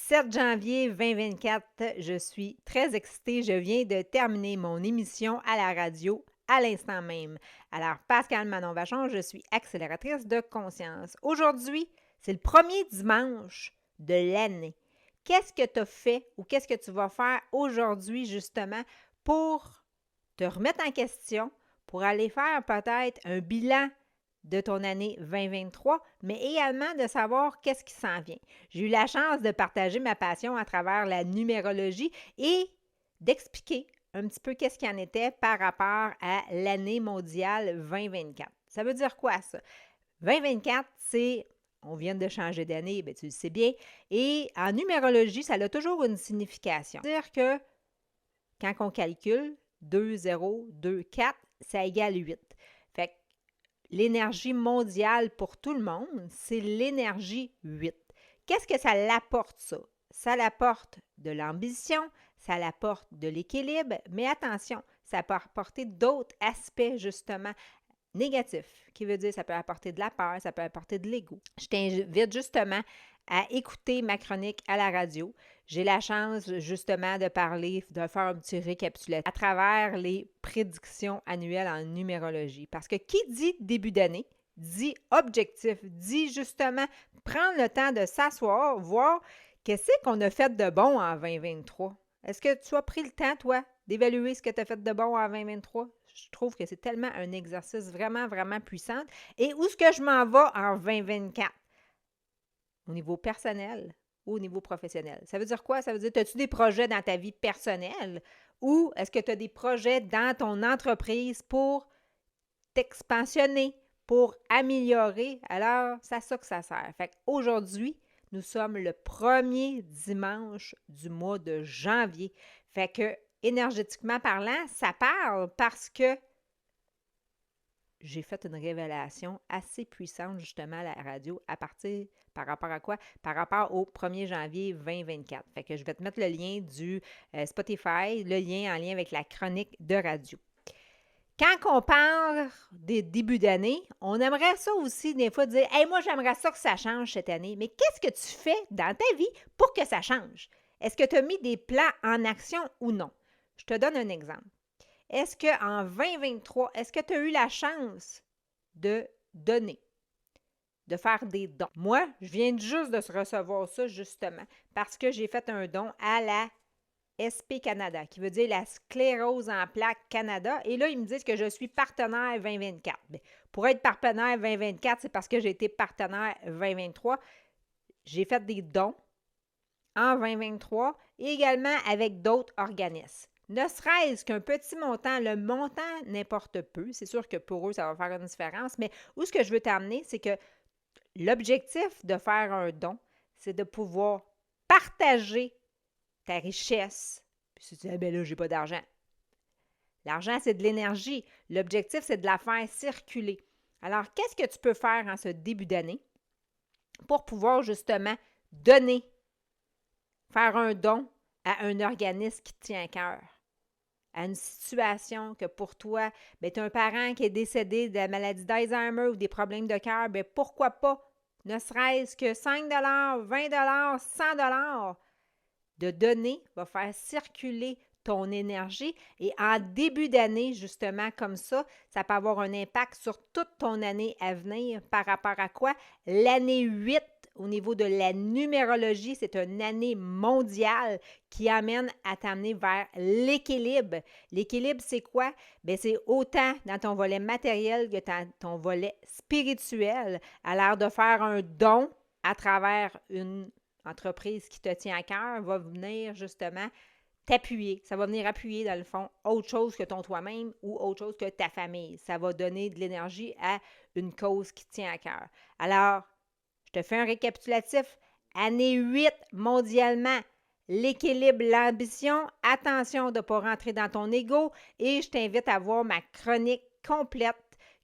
7 janvier 2024, je suis très excitée. Je viens de terminer mon émission à la radio à l'instant même. Alors, Pascal Manon Vachon, je suis accélératrice de conscience. Aujourd'hui, c'est le premier dimanche de l'année. Qu'est-ce que tu as fait ou qu'est-ce que tu vas faire aujourd'hui justement pour te remettre en question, pour aller faire peut-être un bilan de ton année 2023, mais également de savoir qu'est-ce qui s'en vient. J'ai eu la chance de partager ma passion à travers la numérologie et d'expliquer un petit peu qu'est-ce qu'il en était par rapport à l'année mondiale 2024. Ça veut dire quoi ça? 2024, on vient de changer d'année, bien, tu le sais bien, et en numérologie, ça a toujours une signification. C'est-à-dire que quand on calcule 2, 0, 2, 4, ça égale 8. Fait que l'énergie mondiale pour tout le monde, c'est l'énergie 8. Qu'est-ce que ça l'apporte, ça? Ça l'apporte de l'ambition, ça l'apporte de l'équilibre, mais attention, ça peut apporter d'autres aspects, justement, négatifs, qui veut dire ça peut apporter de la peur, ça peut apporter de l'ego. Je t'invite justement à écouter ma chronique à la radio. J'ai la chance justement de parler, de faire un petit récapitulatif à travers les prédictions annuelles en numérologie. Parce que qui dit début d'année, dit objectif, dit justement prendre le temps de s'asseoir, voir qu'est-ce qu'on a fait de bon en 2023. Est-ce que tu as pris le temps, toi, d'évaluer ce que tu as fait de bon en 2023? Je trouve que c'est tellement un exercice vraiment, vraiment puissant. Et où est-ce que je m'en vais en 2024? Au niveau personnel ou au niveau professionnel. Ça veut dire quoi? Ça veut dire, as-tu des projets dans ta vie personnelle ou est-ce que tu as des projets dans ton entreprise pour t'expansionner, pour améliorer? Alors, c'est à ça que ça sert. Fait qu'aujourd'hui, nous sommes le premier dimanche du mois de janvier. Fait que, énergétiquement parlant, ça parle parce que j'ai fait une révélation assez puissante justement à la radio par rapport à quoi? Par rapport au 1er janvier 2024. Fait que je vais te mettre le lien du Spotify, le lien en lien avec la chronique de radio. Quand on parle des débuts d'année, on aimerait ça aussi des fois dire « Hey, moi j'aimerais ça que ça change cette année. » Mais qu'est-ce que tu fais dans ta vie pour que ça change? Est-ce que tu as mis des plans en action ou non? Je te donne un exemple. Est-ce qu'en 2023, est-ce que tu as eu la chance de donner, de faire des dons? Moi, je viens juste de recevoir ça justement parce que j'ai fait un don à la SP Canada, qui veut dire la sclérose en plaques Canada. Et là, ils me disent que je suis partenaire 2024. Bien, pour être partenaire 2024, c'est parce que j'ai été partenaire 2023. J'ai fait des dons en 2023 et également avec d'autres organismes. Ne serait-ce qu'un petit montant, le montant n'importe peu, c'est sûr que pour eux, ça va faire une différence, mais où ce que je veux t'amener, c'est que l'objectif de faire un don, c'est de pouvoir partager ta richesse. Puis tu te dis, ah ben là, j'ai pas d'argent. L'argent, c'est de l'énergie. L'objectif, c'est de la faire circuler. Alors, qu'est-ce que tu peux faire en ce début d'année pour pouvoir justement donner, faire un don à un organisme qui te tient à cœur? À une situation que pour toi, tu as un parent qui est décédé de la maladie d'Alzheimer ou des problèmes de cœur, bien pourquoi pas, ne serait-ce que 5 20 100 de donner va faire circuler ton énergie et en début d'année, justement, comme ça peut avoir un impact sur toute ton année à venir par rapport à quoi? L'année 8, au niveau de la numérologie, c'est une année mondiale qui amène à t'amener vers l'équilibre. L'équilibre, c'est quoi? Bien, c'est autant dans ton volet matériel que dans ton volet spirituel. Alors, de faire un don à travers une entreprise qui te tient à cœur va venir justement t'appuyer. Ça va venir appuyer, dans le fond, autre chose que ton toi-même ou autre chose que ta famille. Ça va donner de l'énergie à une cause qui te tient à cœur. Alors, je te fais un récapitulatif. Année 8 mondialement, l'équilibre, l'ambition, attention de ne pas rentrer dans ton ego et je t'invite à voir ma chronique complète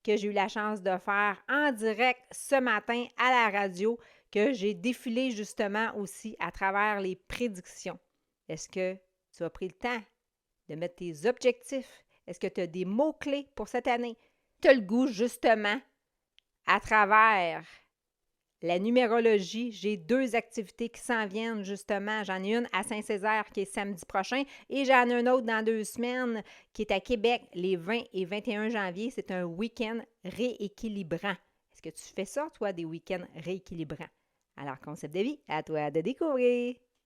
que j'ai eu la chance de faire en direct ce matin à la radio, que j'ai défilé justement aussi à travers les prédictions. Est-ce que tu as pris le temps de mettre tes objectifs? Est-ce que tu as des mots-clés pour cette année? Tu as le goût justement à travers La numérologie, j'ai 2 activités qui s'en viennent justement. J'en ai une à Saint-Césaire qui est samedi prochain et j'en ai une autre dans 2 semaines qui est à Québec les 20 et 21 janvier. C'est un week-end rééquilibrant. Est-ce que tu fais ça, toi, des week-ends rééquilibrants? Alors, concept de vie, à toi de découvrir!